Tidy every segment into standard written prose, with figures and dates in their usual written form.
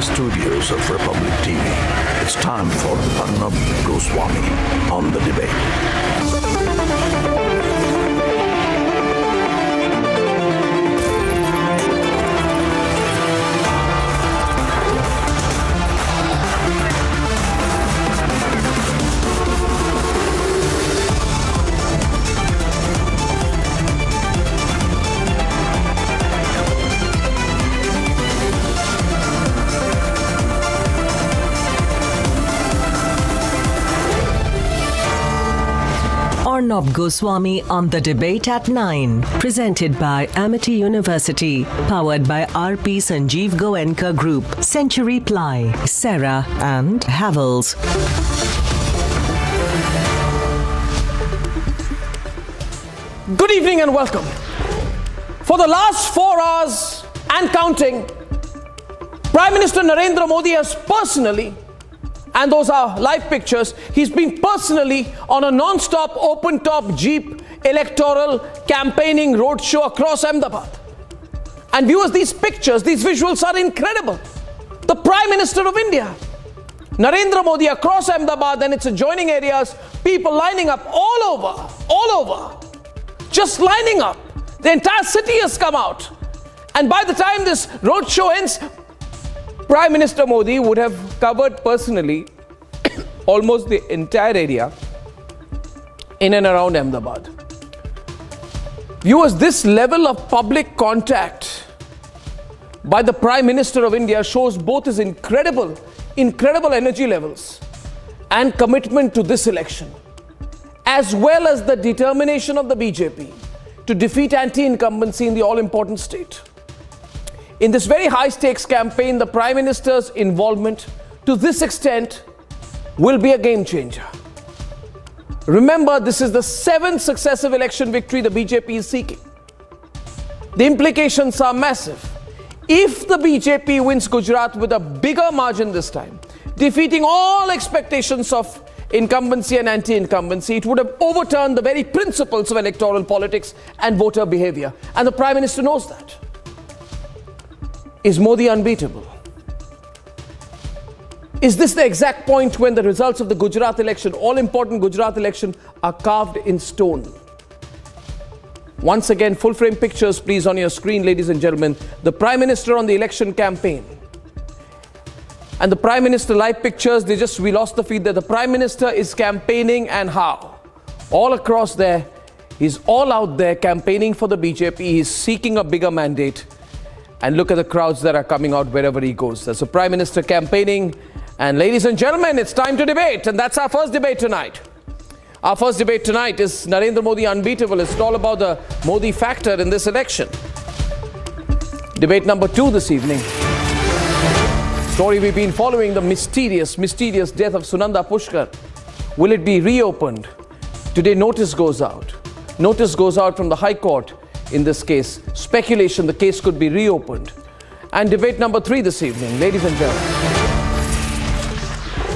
Mumbai studios of Republic TV, it's time for Arnab Goswami on the debate. Arnab Goswami on the debate at 9. Presented by Amity University. Powered by RP Sanjeev Goenka Group. Century Ply. Sarah and Havels. Good evening and welcome. For the last 4 hours and counting, Prime Minister Narendra Modi has personally, and those are live pictures, he's been personally on a non-stop open-top jeep electoral campaigning roadshow across Ahmedabad. And viewers, these pictures, these visuals are incredible. The Prime Minister of India, Narendra Modi, across Ahmedabad and its adjoining areas, people lining up all over, just lining up. The entire city has come out. And by the time this roadshow ends, Prime Minister Modi would have covered personally almost the entire area in and around Ahmedabad. Viewers, this level of public contact by the Prime Minister of India shows both his incredible energy levels and commitment to this election, as well as the determination of the BJP to defeat anti-incumbency in the all-important state. In this very high-stakes campaign, the Prime Minister's involvement to this extent will be a game changer. Remember, this is the 7th successive election victory the BJP is seeking. The implications are massive. If the BJP wins Gujarat with a bigger margin this time, defeating all expectations of incumbency and anti-incumbency, it would have overturned the very principles of electoral politics and voter behavior. And the Prime Minister knows that. Is Modi unbeatable? Is this the exact point when the results of the Gujarat election, all-important Gujarat election, are carved in stone? Once again, full-frame pictures, please, on your screen, ladies and gentlemen. The Prime Minister on the election campaign. And the Prime Minister live pictures, we lost the feed there. The Prime Minister is campaigning, and how? All across there. He's all out there campaigning for the BJP. He's seeking a bigger mandate. And look at the crowds that are coming out wherever he goes. There's a Prime Minister campaigning. And ladies and gentlemen, it's time to debate. And that's our first debate tonight. Our first debate tonight is Narendra Modi unbeatable. It's all about the Modi factor in this election. Debate number 2 this evening. Story we've been following, the mysterious death of Sunanda Pushkar. Will it be reopened? Today notice goes out. Notice goes out from the High Court. In this case, speculation the case could be reopened. And debate number 3 this evening, ladies and gentlemen.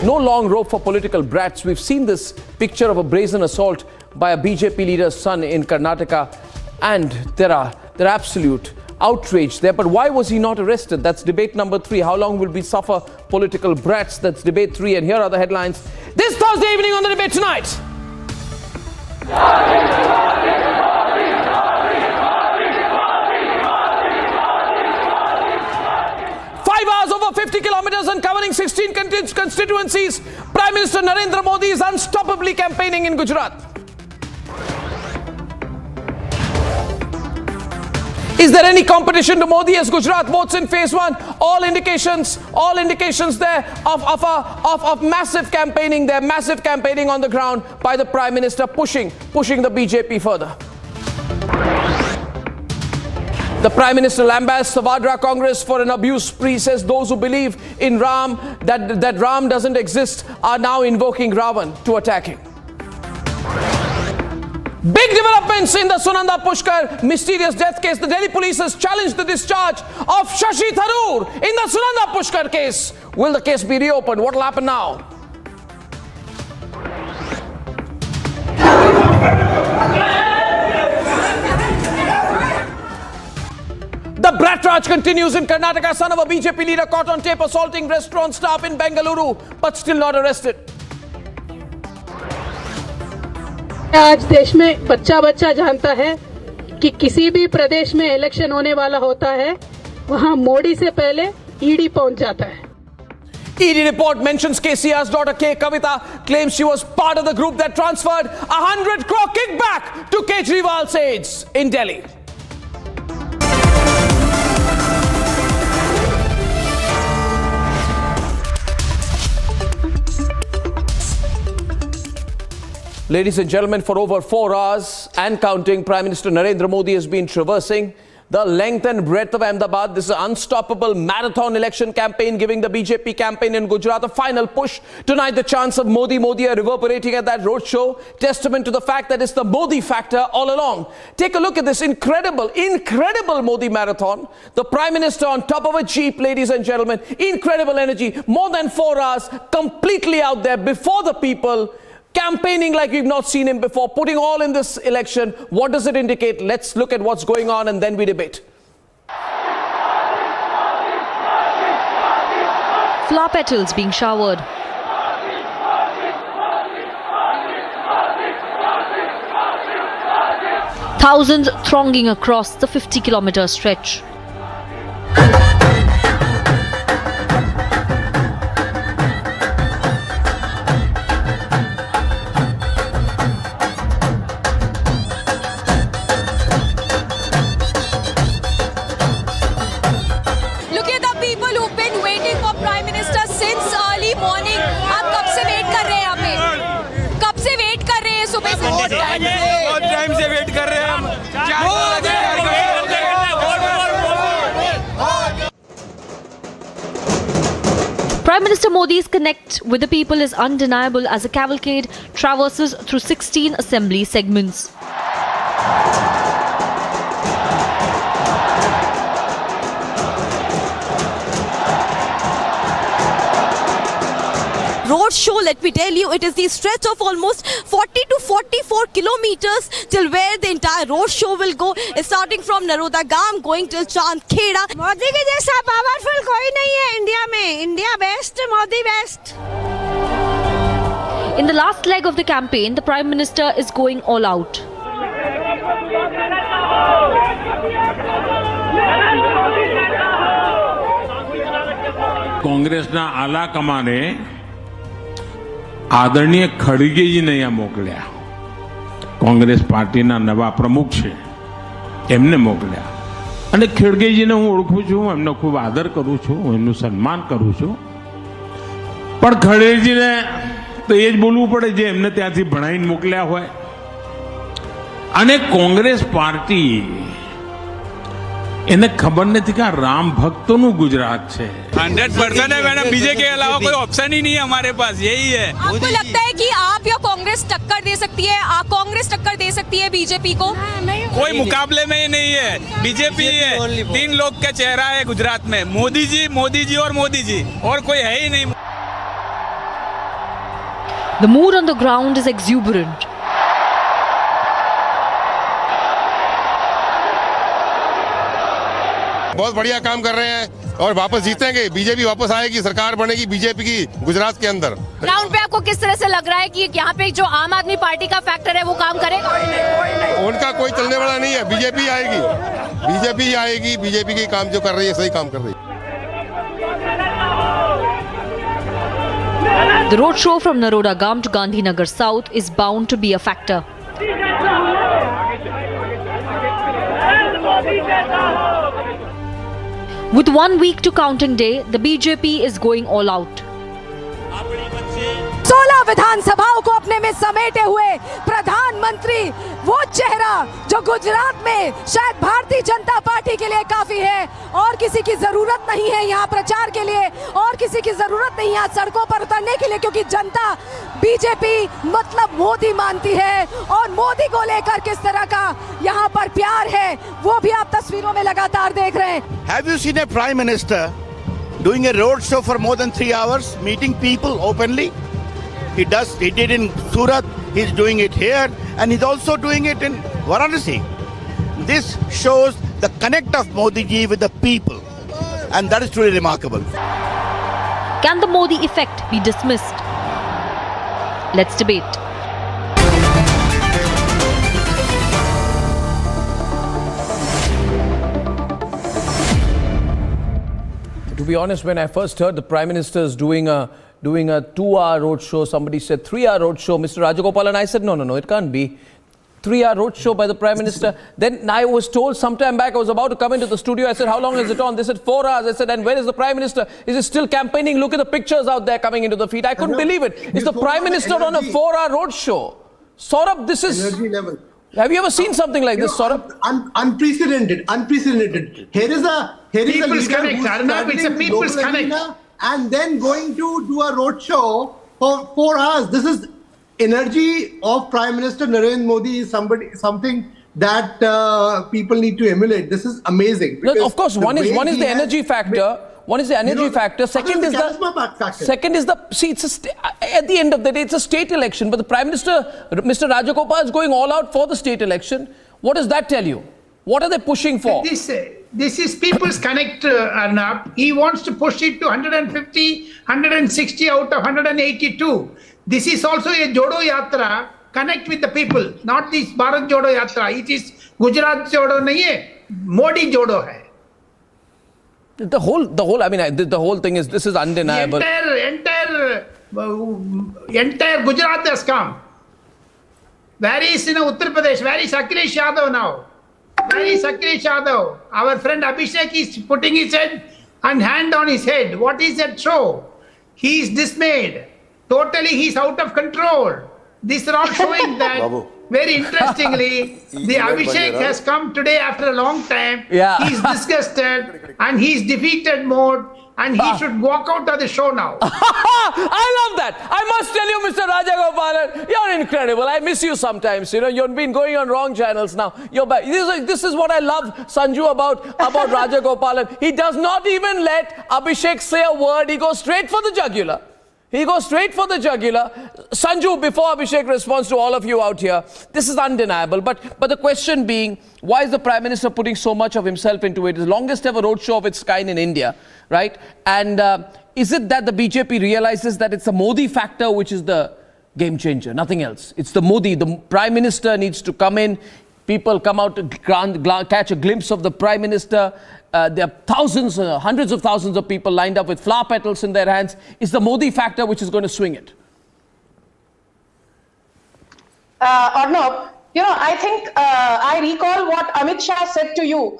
No long rope for political brats. We've seen this picture of a brazen assault by a BJP leader's son in Karnataka, and they're absolute outrage there. But why was he not arrested? That's debate number 3. How long will we suffer political brats? That's debate 3. And here are the headlines this Thursday evening on the debate tonight. 50 kilometers and covering 16 constituencies, Prime Minister Narendra Modi is unstoppably campaigning in Gujarat. Is there any competition to Modi as Gujarat votes in phase 1? All indications there of massive campaigning there, massive campaigning on the ground by the Prime Minister, pushing the BJP further. The Prime Minister lambasts the Vadra Congress for an abuse spree, says those who believe in Ram, that Ram doesn't exist, are now invoking Ravan to attack him. Big developments in the Sunanda Pushkar mysterious death case. The Delhi police has challenged the discharge of Shashi Tharoor in the Sunanda Pushkar case. Will the case be reopened? What will happen now? The brat raj continues in Karnataka. Son of a BJP leader caught on tape assaulting restaurant staff in Bengaluru, but still not arrested. आज देश में बच्चा बच्चा जानता है कि किसी भी प्रदेश में इलेक्शन होने वाला होता है, वहां मोदी से पहले ईडी पहुंच जाता है. ED report mentions KCR's daughter K. Kavita claims she was part of the group that transferred 100 crore kickback to Kejriwal's aides in Delhi. Ladies and gentlemen, for over 4 hours and counting, Prime Minister Narendra Modi has been traversing the length and breadth of Ahmedabad. This is an unstoppable marathon election campaign, giving the BJP campaign in Gujarat a final push. Tonight, the chants of Modi, Modi are reverberating at that roadshow, testament to the fact that it's the Modi factor all along. Take a look at this incredible Modi marathon. The Prime Minister on top of a jeep, ladies and gentlemen. Incredible energy. More than 4 hours, completely out there before the people, campaigning like we've not seen him before, putting all in this election. What does it indicate? Let's look at what's going on and then we debate. Flower petals being showered. Thousands thronging across the 50-kilometer stretch. Prime Minister Modi's connect with the people is undeniable as the cavalcade traverses through 16 assembly segments. Roadshow, let me tell you, it is the stretch of almost 40 to 44 kilometers till where the entire roadshow will go, starting from Naroda Gam, going till Chandkheda. Modi के जैसा powerful कोई नहीं है India में. India best, Modi best. In the last leg of the campaign, the Prime Minister is going all out. કોંગ્રેસના આલા કમાને આદરણીય ખડગેજીને અહીંયા મોકલ્યા. કોંગ્રેસ પાર્ટીના નવા પ્રમુખ છે એમને મોકલ્યા અને ખડગેજીને હું ઓળખું છું, એમનો ખૂબ આદર કરું છું, એમનું સન્માન કરું છું. પણ ખડગેજીને તો એ જ બોલવું પડે જે એમને ત્યાંથી ભણાવીને મોકલ્યા હોય. અને કોંગ્રેસ પાર્ટી એને ખબર નથી કે આ રામ ભક્તોનું ગુજરાત છે. 100% है मैडम. बीजेपी के अलावा कोई ऑप्शन ही नहीं है हमारे पास, यही है. आपको लगता है कि आप या कांग्रेस टक्कर दे सकती है? कांग्रेस टक्कर दे सकती है बीजेपी को? कोई मुकाबले में ही नहीं है. बीजेपी है. 3 लोग का चेहरा है गुजरात में, मोदी जी और मोदी जी, और कोई है ही नहीं. The mood on the ground is exuberant. बहुत बढ़िया काम कर रहे हैं और वापस जीतेंगे. बीजेपी वापस आएगी, सरकार बनेगी बीजेपी की गुजरात के अंदर. ग्राउंड पे आपको किस तरह से लग रहा है कि यहाँ पे जो आम आदमी पार्टी का फैक्टर है वो काम करेगा? उनका कोई चलने वाला नहीं है. बीजेपी आएगी, बीजेपी आएगी. बीजेपी की काम जो कर रही है सही काम कर रही है. The roadshow from Naroda Gam to Gandhinagar South is bound to be a factor. With 1 week to counting day, the BJP is going all out. 16 विधानसभाओं को अपने में समेटे हुए प्रधानमंत्री, वो चेहरा जो गुजरात में शायद भारतीय जनता पार्टी के लिए काफी है, और किसी की जरूरत नहीं है यहाँ प्रचार के लिए, और किसी की जरूरत नहीं है सड़कों पर उतरने के लिए, क्योंकि जनता बीजेपी मतलब मोदी मानती है. और मोदी को लेकर किस तरह का यहाँ पर प्यार है वो भी आप तस्वीरों में लगातार देख रहे हैं. Have you seen a prime minister doing a road show for more than 3 hours, meeting people openly? He did in Surat, he's doing it here, and he's also doing it in Varanasi. This shows the connect of Modi ji with the people. And that is truly remarkable. Can the Modi effect be dismissed? Let's debate. To be honest, when I first heard the Prime Minister is doing a 2-hour roadshow, somebody said 3-hour roadshow, Mr. Rajagopalan, I said, no, it can't be. 3-hour roadshow by the Prime Minister. Then I was told sometime back, I was about to come into the studio, I said, how long is it on? They said 4 hours. I said, and where is the Prime Minister? Is he still campaigning? Look at the pictures out there coming into the feed. I couldn't believe it. Is the Prime Minister on a 4-hour roadshow? Saurabh, this is... Energy level. Have you ever seen something like this, Saurabh? Unprecedented. Here is a People's Connect, Arnab, it's a People's Connect. And then going to do a roadshow for 4 hours. This is energy of Prime Minister Narendra Modi is something that people need to emulate. This is amazing. No, of course, one is the energy factor. One is the energy factor. Second is at the end of the day, it's a state election. But the Prime Minister, Mr. Rajagopal, is going all out for the state election. What does that tell you? What are they pushing for? This is People's Connect, Arnab. He wants to push it to 150, 160 out of 182. This is also a Jodo Yatra. Connect with the people, not this Bharat Jodo Yatra. It is Gujarat Jodo nahi hai, Modi Jodo hai. The whole thing is, this is undeniable. Entire Gujarat has come. Where is Uttar Pradesh? Where is Akhilesh Yadav now? Where is Akhilesh Yadav? Our friend Abhishek is putting his head and hand on his head. What is that show? He is dismayed. Totally, he is out of control. These are all showing that. Very interestingly, the Abhishek has come today after a long time. Yeah. He's disgusted and he's defeated mode and he should walk out of the show now. I love that. I must tell you, Mr. Rajagopalan, you're incredible. I miss you sometimes. You've been going on wrong channels now. You're back. This is what I love, Sanju, about Rajagopalan. He does not even let Abhishek say a word. He goes straight for the jugular. Sanju, before Abhishek responds to all of you out here, this is undeniable. But the question being, why is the Prime Minister putting so much of himself into it? It's the longest ever roadshow of its kind in India, right? And is it that the BJP realizes that it's the Modi factor which is the game changer, nothing else? It's the Modi. The Prime Minister needs to come in. People come out to catch a glimpse of the Prime Minister. There are thousands, hundreds of thousands of people lined up with flower petals in their hands. It's the Modi factor which is going to swing it. Arnab, I think I recall what Amit Shah said to you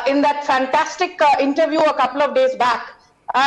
in that fantastic interview a couple of days back.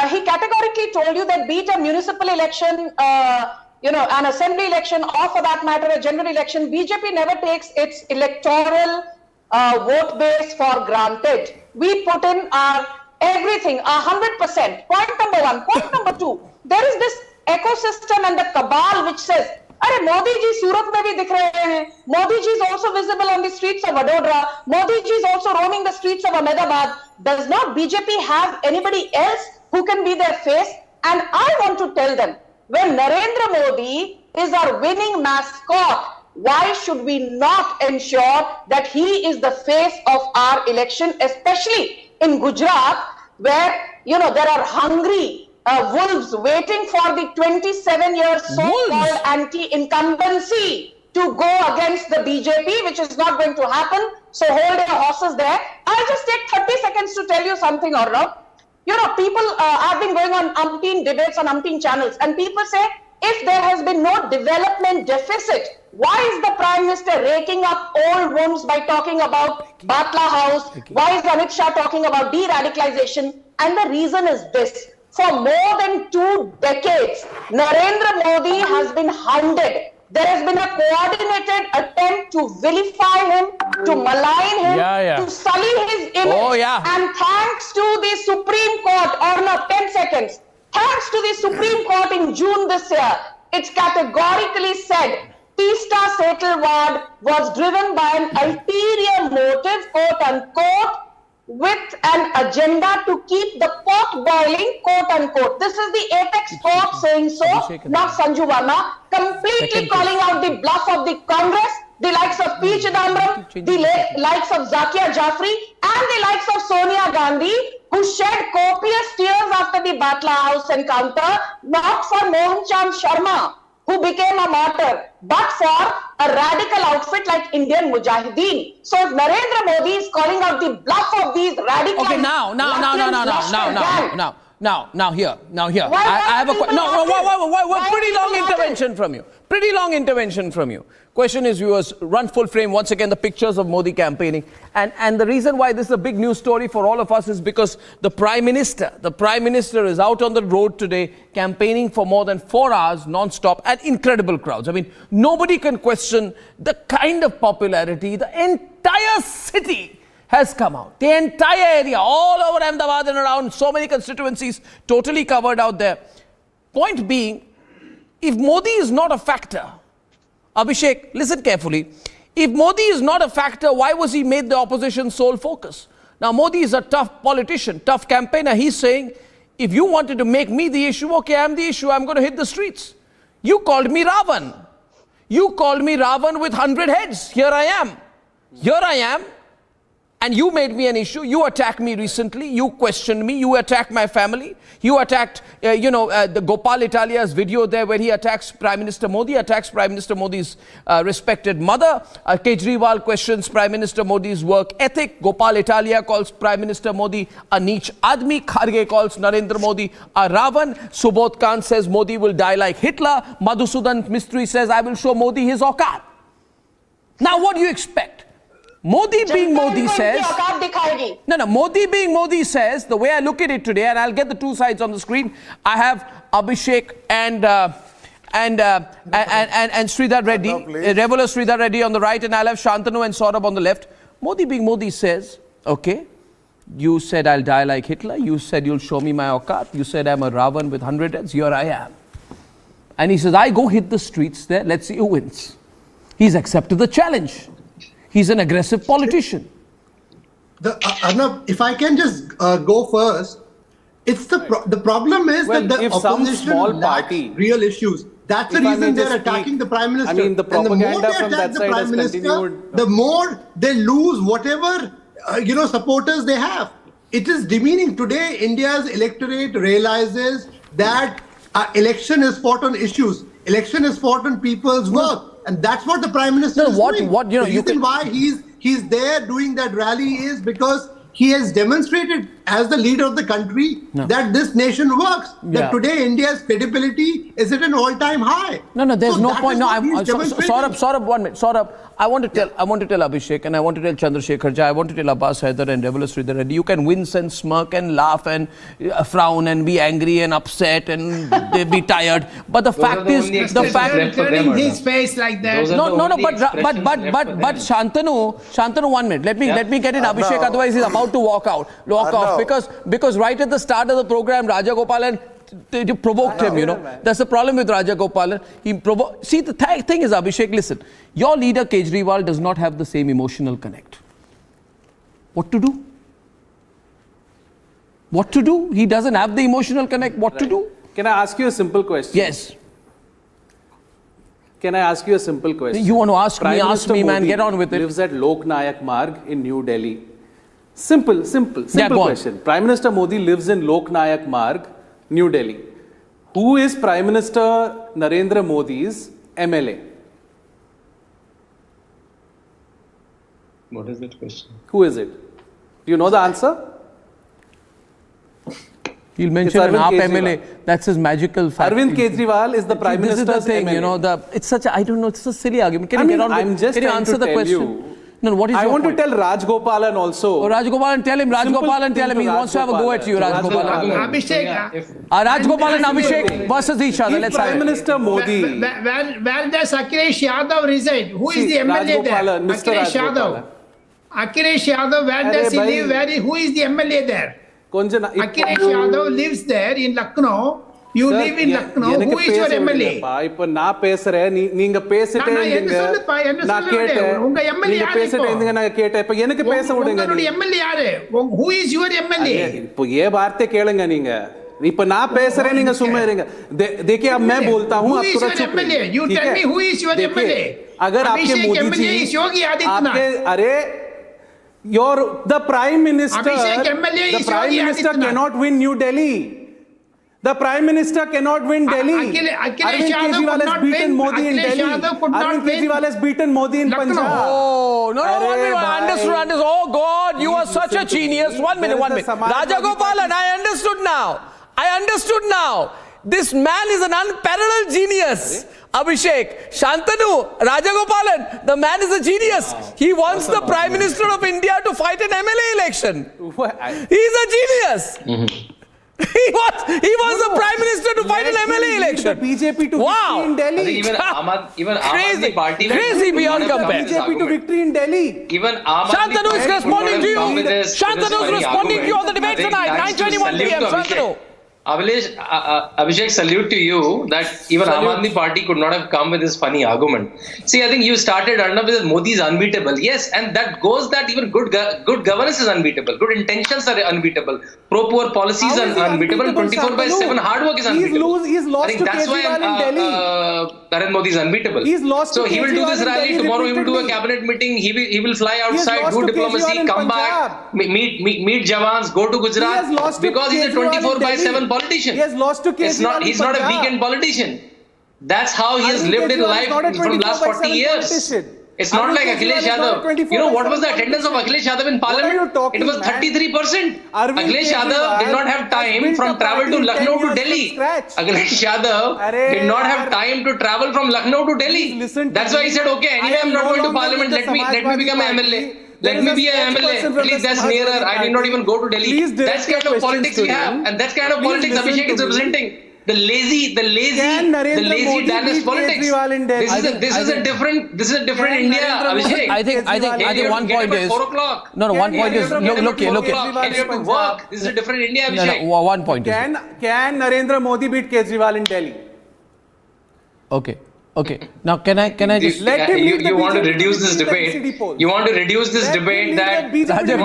He categorically told you that be it a municipal election, an assembly election, or for that matter, a general election, BJP never takes its electoral vote base for granted. We put in our everything, 100%. Point number one. Point number two, there is this ecosystem and the cabal which says, Arey, Modi ji Surat mein bhi dikh rahe hain. Modi ji is also visible on the streets of Vadodara. Modi ji is also roaming the streets of Ahmedabad. Does not BJP have anybody else who can be their face? And I want to tell them, when Narendra Modi is our winning mascot, why should we not ensure that he is the face of our election, especially in Gujarat, where, there are hungry wolves waiting for the 27-year so-called anti-incumbency to go against the BJP, which is not going to happen. So hold your horses there. I'll just take 30 seconds to tell you something, Arnab. People have been going on umpteen debates on umpteen channels, and people say, if there has been no development deficit, why is the Prime Minister raking up old wounds by talking about Batla House? Why is Amit Shah talking about de-radicalization? And the reason is this. For more than 2 decades, Narendra Modi has been hounded. There has been a coordinated attempt to vilify him, to malign him, to sully his image. And thanks to the Supreme Court, or not 10 seconds, thanks to the Supreme Court in June this year, it's categorically said Teesta Setalwad was driven by an ulterior motive, quote unquote, with an agenda to keep the pot boiling, quote unquote. This is the apex court saying so, not Sanju Verma, completely calling out the bluff of the Congress the likes of P. Chidambaram, the likes of Zakia Jafri, and the likes of Sonia Gandhi, who shed copious tears after the Batla House encounter, not for Mohan Chand Sharma, who became a martyr, but for a radical outfit like Indian Mujahideen. So if Narendra Modi is calling out the bluff of these radical... Okay, now, here. I have a question. No, pretty long intervention from you. Pretty long intervention from you. Question is, viewers, run full frame once again the pictures of Modi campaigning. And the reason why this is a big news story for all of us is because the Prime Minister is out on the road today campaigning for more than 4 hours non-stop at incredible crowds. I mean, nobody can question the kind of popularity. The entire city has come out. The entire area, all over Ahmedabad and around, so many constituencies totally covered out there. Point being, if Modi is not a factor, Abhishek, listen carefully. If Modi is not a factor, why was he made the opposition's sole focus? Now, Modi is a tough politician, tough campaigner. He's saying, if you wanted to make me the issue, okay, I'm the issue. I'm going to hit the streets. You called me Ravan. You called me Ravan with 100 heads. Here I am. And you made me an issue. You attacked me recently. You questioned me. You attacked my family. You attacked, the Gopal Italia's video there where he attacks Prime Minister Modi, attacks Prime Minister Modi's respected mother. Kejriwal questions Prime Minister Modi's work ethic. Gopal Italia calls Prime Minister Modi a niche admi. Kharge calls Narendra Modi a Ravan. Subodh Khan says Modi will die like Hitler. Madhusudan Mistry says, I will show Modi his aukat. Now, what do you expect? Modi being Modi says, Modi being Modi says, the way I look at it today, and I'll get the two sides on the screen, I have Abhishek and Sridhar Reddy, Reveller Sridhar Reddy on the right, and I'll have Shantanu and Saurabh on the left. Modi being Modi says, okay, you said I'll die like Hitler, you said you'll show me my aukat, you said I'm a Ravan with 100 heads, here I am. And he says, I go hit the streets there, let's see who wins. He's accepted the challenge. He's an aggressive politician. Arnab, if I can just go first, it's the problem is that the opposition lacks real issues. That's the reason they're attacking the Prime Minister. I mean, the propaganda from that side has continued. The more they lose whatever supporters they have. It is demeaning. Today, India's electorate realizes that election is fought on issues. Election is fought on people's work. And that's what the Prime Minister is doing. The reason why he's there doing that rally is because he has demonstrated as the leader of the country that this nation works. That today India's credibility is at an all-time high. There's no point. Saurabh, 1 minute. Saurabh, I want to tell Abhishek, and I want to tell Chandrasekhar Jha, I want to tell Abbas Haider and Reveller Sridhar Reddy, you can wince and smirk and laugh and frown and be angry and upset and be tired. But the fact is, turning his face like that. But Shantanu, 1 minute. Let me get in Abhishek, otherwise he's about to walk off because right at the start of the program, Raja Gopalan provoked him, That's the problem with Raja Gopalan. See, the thing is, Abhishek, listen. Your leader, Kejriwal, does not have the same emotional connect. What to do? What to do? He doesn't have the emotional connect. What to do? Can I ask you a simple question? Yes. Can I ask you a simple question? You want to ask me? Ask me, man. Get on with it. Lives at Lok Nayak Marg in New Delhi. Simple question. Prime Minister Modi lives in Lok Nayak Marg, New Delhi. Who is Prime Minister Narendra Modi's MLA? What is that question? Who is it? Do you know the answer? He'll mention an AAP MLA. That's his magical fact. Arvind Kejriwal is the Prime Minister's This is the thing, MLA. it's such a, I don't know, it's a silly argument. Can you get on with, I'm just can you answer the question? You. No, what is I your want point? to tell Raj Gopalan also. Oh, Raj Gopalan, tell him. Raj Gopalan, tell him. He wants to have a go at you, Raj Gopalan. Abhishek. Raj Gopalan and Abhishek versus each other. Let's have Prime it. Minister Modi. Where does Akhilesh Yadav reside? Who is the MLA there? Akhilesh Yadav. Akhilesh Yadav, where does he live? Who is the MLA there? Akhilesh Yadav lives there in Lucknow. You live in Lucknow. Who is your MLA? இப்ப நான் பேசுறேன் நீங்க பேசிட்டே இருந்தீங்க நான் கேட்டேன் நீங்க பேசிட்டே இருந்தீங்க நான் கேட்டேன் இப்ப எனக்கு பேச விடுங்க உங்களுடைய MLA யாரு? Who is your MLA? இப்போ ஏ வார்த்தை கேளுங்க நீங்க पनाप पैसे रहेंगे सुनने रहेंगे देखिए अब मैं बोलता हूं आप तुरंत चुप रहिए You tell me who is your MLA? अगर आपके मोदी जी आपके अरे the prime minister cannot win New Delhi. The Prime Minister cannot win Delhi. Arvind Kejriwal has beaten Modi in Delhi. Arvind Kejriwal has beaten Modi in Punjab. Oh, no, understood. Oh God, you are such a genius. One minute. Rajagopalan, I understood now. This man is an unparalleled genius. Abhishek, Shantanu, Rajagopalan, the man is a genius. He wants the Prime Minister of India to fight an MLA election. He's a genius. He wants the Prime Minister to fight an MLA election. BJP to victory in Delhi. Crazy beyond compare. BJP to victory in Delhi. Shantanu is responding to you. Shantanu is responding to you on the debate tonight, 9:21 p.m. Shantanu. Abhishek, salute to you that even Aam Aadmi Party could not have come with this funny argument. See, I think you started, Arnab, with Modi is unbeatable. Yes, and that goes that even good governance is unbeatable. Good intentions are unbeatable. Pro-poor policies are unbeatable. 24/7 hard work is unbeatable. He's lost I think that's why Narendra Modi is unbeatable. So he will do this rally tomorrow. He will do a cabinet meeting. He will fly outside, do diplomacy, come back, meet Jawans, go to Gujarat because he's a 24/7 politician. He has lost to Kejriwal. He's not a weekend politician. That's how he has lived in life from last 40 years. It's not like Akhilesh Yadav. You know what was the attendance of Akhilesh Yadav in Parliament? It was 33%. Akhilesh Yadav did not have time from travel to Lucknow to Delhi. Akhilesh Yadav did not have time to travel from Lucknow to Delhi. That's why he said, okay, anyway, I'm not going to Parliament. Let me become an MLA. Let me be an MLA. At least that's nearer. I did not even go to Delhi. That's kind of politics we have, and that's kind of politics Abhishek is representing. The lazy Danish politics. This is a different India, Abhishek. I think one point is 4 o'clock. No, one point is look here. This is a different India, Abhishek. No, one point is can Narendra Modi beat Kejriwal in Delhi? Okay. Now, can I just let him? You want to reduce this debate? You want to reduce this debate that to a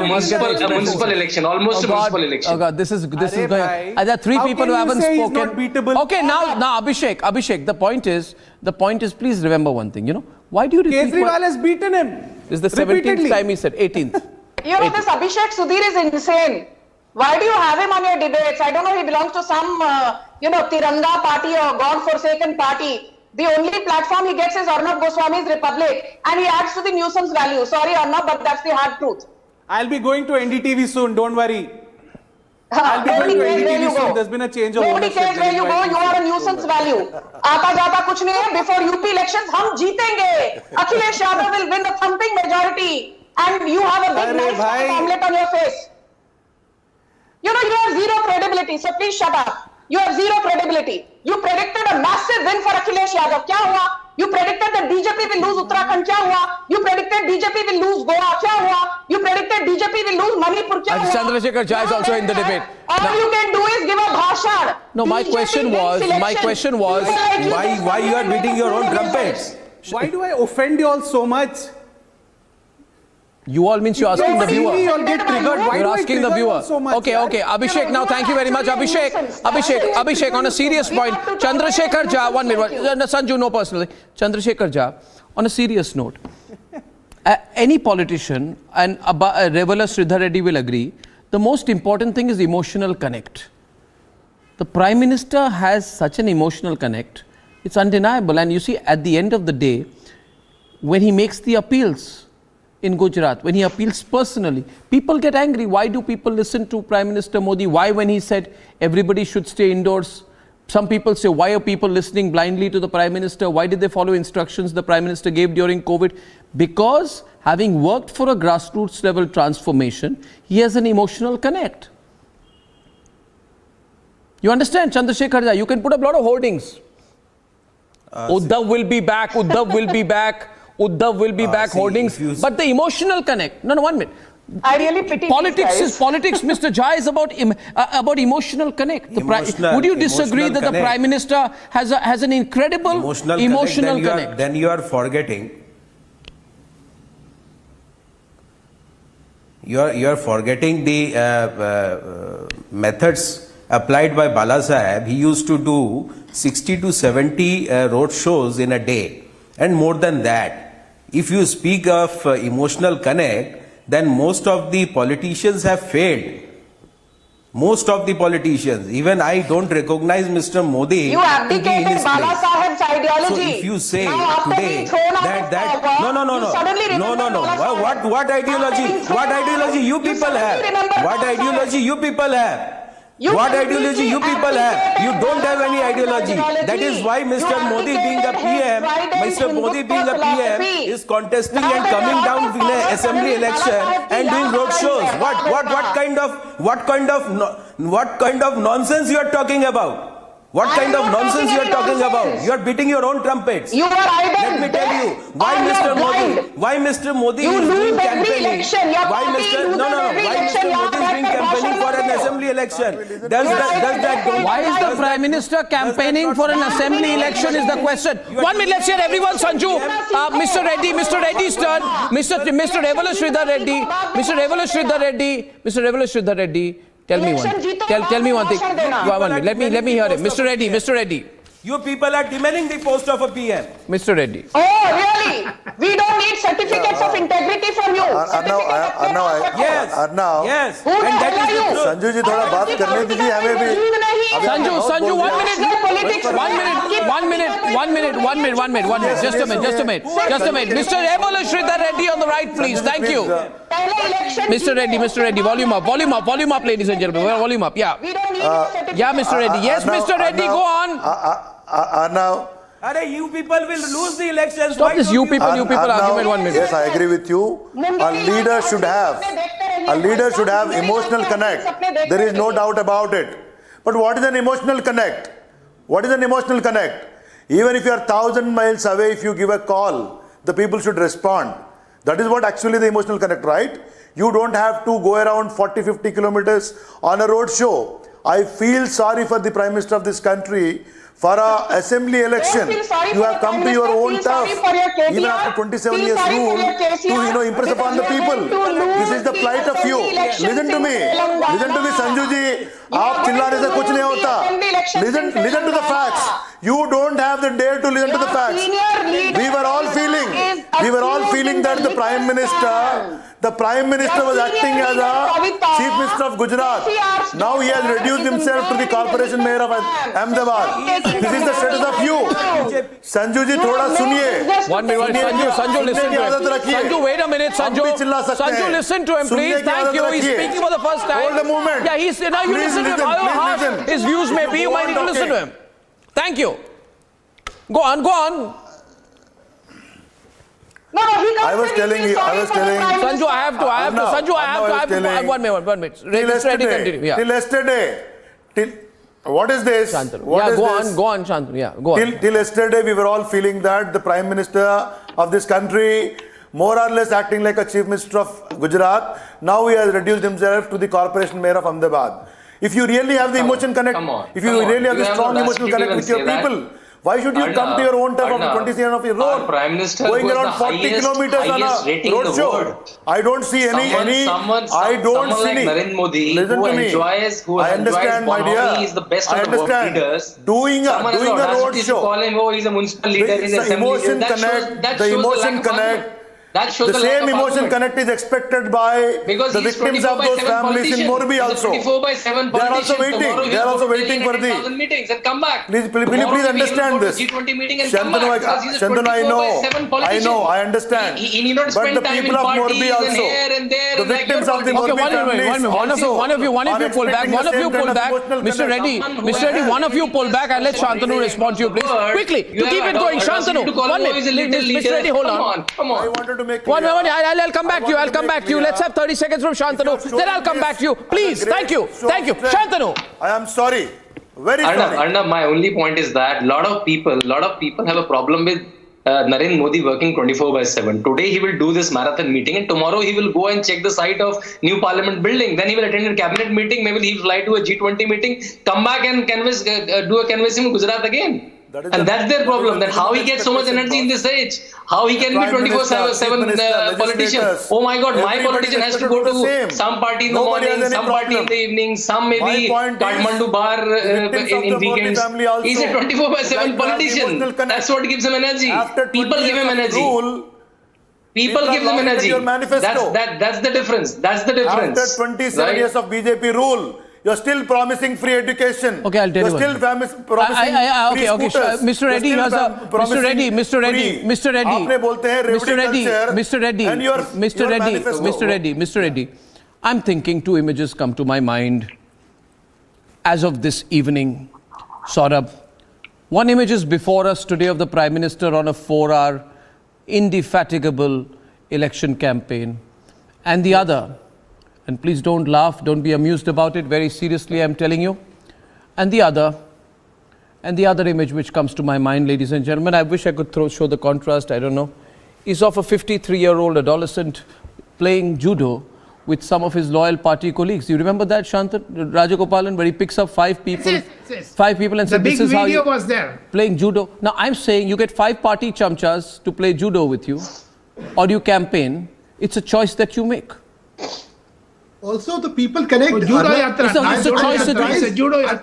municipal election, almost a municipal election. Oh God, this is going. There are three people who haven't spoken. Okay, now Abhishek, the point is, please remember one thing. You know, why do you repeat? Kejriwal has beaten him. This is the 17th time he said 18th. You know, this Abhishek Sudhir is insane. Why do you have him on your debates? I don't know, he belongs to some, Tiranga party or God-forsaken party. The only platform he gets is Arnab Goswami's Republic, and he adds to the nuisance value. Sorry, Arnab, but that's the hard truth. I'll be going to NDTV soon, don't worry. I'll be going to NDTV soon. There's been a change of ownership. Nobody cares where you go, you are a nuisance value. Aata jata kuch nahi hai. Before UP elections, hum jeetenge. Akhilesh Yadav will win a thumping majority, and you have a big nice omelette on your face. You know, you have zero credibility, so please shut up. You have zero credibility. You predicted a massive win for Akhilesh Yadav. Kya hua? You predicted that BJP will lose Uttarakhand. Kya hua? You predicted BJP will lose Goa. Kya hua? You predicted BJP will lose Manipur. Kya hua? Chandrasekhar Jha is also in the debate. All you can do is give a bhashan. No, my question was, why you are beating your own trumpets? Why do I offend you all so much? You all means you're asking the viewer. You'll get triggered. You're asking the viewer. So much, okay. Abhishek, now thank you very much. Abhishek, on a serious point. Chandrasekhar Jha, 1 minute. Sanju, no personally. Chandrasekhar Jha, on a serious note. Any politician, and Reveller Sridhar Reddy will agree, the most important thing is emotional connect. The Prime Minister has such an emotional connect. It's undeniable. And you see, at the end of the day, when he makes the appeals, in Gujarat, when he appeals personally, people get angry. Why do people listen to Prime Minister Modi? Why, when he said everybody should stay indoors? Some people say, why are people listening blindly to the Prime Minister? Why did they follow instructions the Prime Minister gave during COVID? Because having worked for a grassroots level transformation, he has an emotional connect. You understand, Chandrasekhar Jha? You can put up a lot of hoardings. Uddhav will be back, Uddhav will be back. Uddhav will be back, hoardings, but the emotional connect. No, 1 minute. I really pity politics. Mr. Jha, is about emotional connect. Would you disagree that the Prime Minister has an incredible emotional connect? Then you are forgetting You are forgetting the methods applied by Bala Saheb. He used to do 60 to 70 road shows in a day, and more than that. If you speak of emotional connect, then most of the politicians have failed. Most of the politicians, even I don't recognize Mr. Modi. You abdicated Bala Saheb's ideology. So if you say now, today that no, what ideology? What ideology you people have? What ideology you people have? What ideology you people have? You don't have any ideology. That is why Mr. Modi being a PM, is contesting and coming down in an assembly election and doing road shows. What kind of nonsense you are talking about? What kind of nonsense you are talking about? You are beating your own trumpets. You are idle. Let me tell you why Mr. Modi is doing campaigning. Why Mr. Modi is doing campaigning for an assembly election? Why is the Prime Minister campaigning for an assembly election is the question. 1 minute, let's hear everyone. Sanju, Mr. Reddy's turn. Mr. Revala Sridhar Reddy. Tell me one thing. 1 minute. Let me hear it. Mr. Reddy. You people are demanding the post of a PM. Mr. Reddy. Oh, really? We don't need certificates of integrity from you. Yes. And that is the truth. Sanju जी थोड़ा बात करने दीजिए हमें भी. Sanju, 1 minute. Just a minute. Mr. Revala Sridhar Reddy on the right, please. Thank you. Mr. Reddy, volume up, ladies and gentlemen. Volume up, yeah. Yeah, Mr. Reddy. Yes, Mr. Reddy, go on. Arnab. You people will lose the elections. Stop this you people argument 1 minute. Yes, I agree with you. A leader should have emotional connect. There is no doubt about it. But what is an emotional connect? Even if you are 1,000 miles away, if you give a call, the people should respond. That is what actually the emotional connect, right? You don't have to go around 40-50 kilometers on a road show. I feel sorry for the Prime Minister of this country. For an assembly election, you have come to your own turf, even after 27 years rule, to impress upon the people. This is the plight of you. Listen to me, Sanju ji. आप चिल्लाने से कुछ नहीं होता. Listen to the facts. You don't have the dare to listen to the facts. We were all feeling that the Prime Minister was acting as a Chief Minister of Gujarat. Now he has reduced himself to the Corporation Mayor of Ahmedabad. This is the status of you. Sanju ji, thoda suniye. 1 minute, Sanju, listen to him. Sanju, wait a minute, Sanju, listen to him, please. Thank you. He's speaking for the first time. Hold a moment. Yeah, now you listen to him. However harsh his views may be, you might need to listen to him. Thank you. Go on. No, I was telling. Sanju, I have to. 1 minute. Till yesterday. What is this? Go on, Shantanu. Yeah, go on. Till yesterday, we were all feeling that the Prime Minister of this country, more or less acting like a Chief Minister of Gujarat, now he has reduced himself to the Corporation Mayor of Ahmedabad. If you really have the emotion connect, if you really have the strong emotional connect with your people, why should you come to your own turf of 27 of your road, going around 40 kilometers on a road show? I don't see any. I don't see any. Narendra Modi, listen who to me. I understand, my dear. He is the best of the leaders. Doing a road show. Call him, he's a municipal leader. The emotion connect. The same emotion connect is expected by the victims of those families in Morbi also. They are also waiting for the meetings and come back. Please understand this. Shantanu, I know, I understand. But the people of Morbi also, the victims of the Morbi families. One of you pull back. Mr. Reddy, one of you pull back and let Shantanu respond to you, please. Quickly, to keep it going. Shantanu, 1 minute. Mr. Reddy, hold on. Come on. I wanted to make One moment, I'll come back to you. Let's have 30 seconds from Shantanu. Then I'll come back to you. Please, thank you. Shantanu. I am sorry. Very sorry. Arnab, my only point is that lot of people have a problem with Narendra Modi working 24/7. Today he will do this marathon meeting and tomorrow he will go and check the site of new parliament building. Then he will attend a cabinet meeting. Maybe he will fly to a G20 meeting, come back and do a canvassing in Gujarat again. And that's their problem, that how he gets so much energy in this age. How he can be 24/7 politician. Oh my God, my politician has to go to some party in the morning, some party in the evening, some maybe Kathmandu bar in weekends. He's a 24/7 politician. That's what gives him energy. People give him energy. People give them energy. That's the difference. That's the difference. After 27 years of BJP rule, you're still promising free education. Okay, I'll tell you. You're still promising free scooters. Mr. Reddy, Mr. Reddy, I'm thinking two images come to my mind as of this evening, Saurabh. One image is before us today of the Prime Minister on a 4-hour indefatigable election campaign, and the other, and please don't laugh, don't be amused about it, very seriously I'm telling you, and the other image which comes to my mind, ladies and gentlemen, I wish I could show the contrast, I don't know, is of a 53-year-old adolescent playing judo with some of his loyal party colleagues. You remember that, Shanta Rajagopalan, where he picks up five people and says, this is how you was there. Playing judo. Now I'm saying you get 5 party chamchas to play judo with you, or you campaign. It's a choice that you make. Also, the people connect.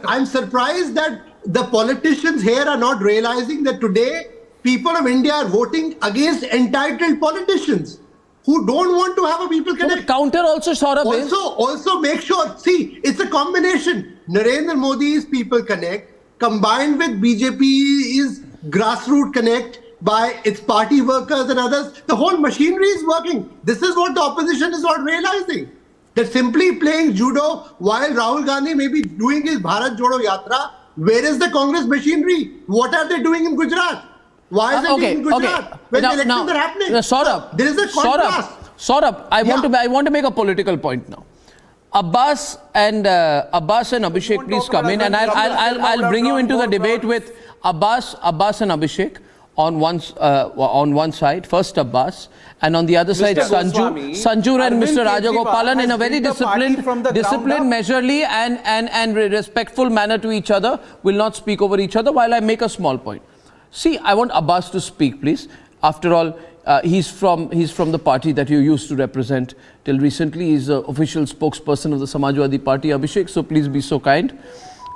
I'm surprised that the politicians here are not realizing that today people of India are voting against entitled politicians who don't want to have a people connect. Counter also, Saurabh. Also make sure, see, it's a combination. Narendra Modi's people connect combined with BJP's grassroots connect by its party workers and others. The whole machinery is working. This is what the opposition is not realizing. They're simply playing judo while Rahul Gandhi may be doing his Bharat Jodo Yatra. Where is the Congress machinery? What are they doing in Gujarat? Why is it in Gujarat when the elections are happening? Saurabh, there is a contrast. Saurabh, I want to make a political point now. Abbas and Abhishek, please come in, and I'll bring you into the debate with Abbas and Abhishek on one side. First Abbas, and on the other side Sanju and Mr. Rajagopalan in a very disciplined, measurely and respectful manner to each other. Will not speak over each other while I make a small point. See, I want Abbas to speak, please. After all, he's from the party that you used to represent till recently. He's the official spokesperson of the Samajwadi Party, Abhishek. So please be so kind.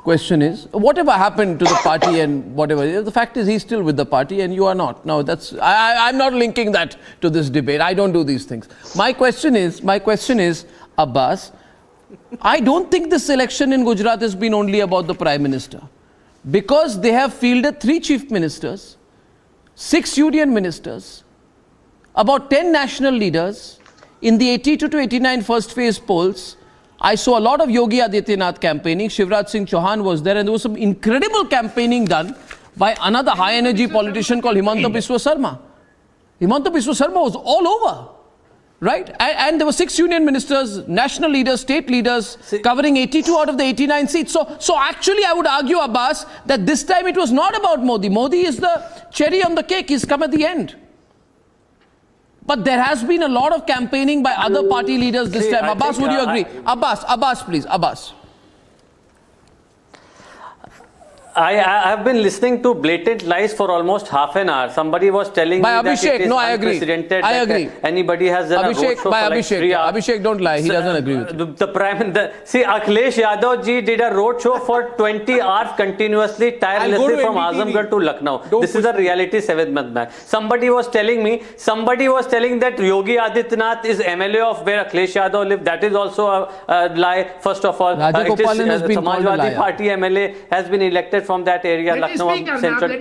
Question is, whatever happened to the party and whatever, the fact is he's still with the party and you are not. Now that's I'm not linking that to this debate. I don't do these things. My question is, Abbas, I don't think this election in Gujarat has been only about the Prime Minister. Because they have fielded 3 chief ministers, 6 union ministers, about 10 national leaders. In the 82 to 89 first phase polls, I saw a lot of Yogi Adityanath campaigning. Shivraj Singh Chauhan was there, and there was some incredible campaigning done by another high energy politician called Himanta Biswa Sarma. Himanta Biswa Sarma was all over. Right? And there were 6 union ministers, national leaders, state leaders, covering 82 out of the 89 seats. So actually, I would argue, Abbas, that this time it was not about Modi. Modi is the cherry on the cake. He's come at the end. But there has been a lot of campaigning by other party leaders this time. Abbas, would you agree? Abbas, please. Abbas. I've been listening to blatant lies for almost half an hour. Somebody was telling me that it is unprecedented. I agree. Anybody has done a roadshow for like 3 hours. Abhishek, don't lie. He doesn't agree with you. See, Akhilesh Yadav ji did a roadshow for 20 hours continuously, tirelessly from Azamgarh to Lucknow. This is a reality 7 months back. Somebody was telling that Yogi Adityanath is MLA of where Akhilesh Yadav lived. That is also a lie. First of all, Samajwadi Party MLA has been elected from that area, Lucknow Central.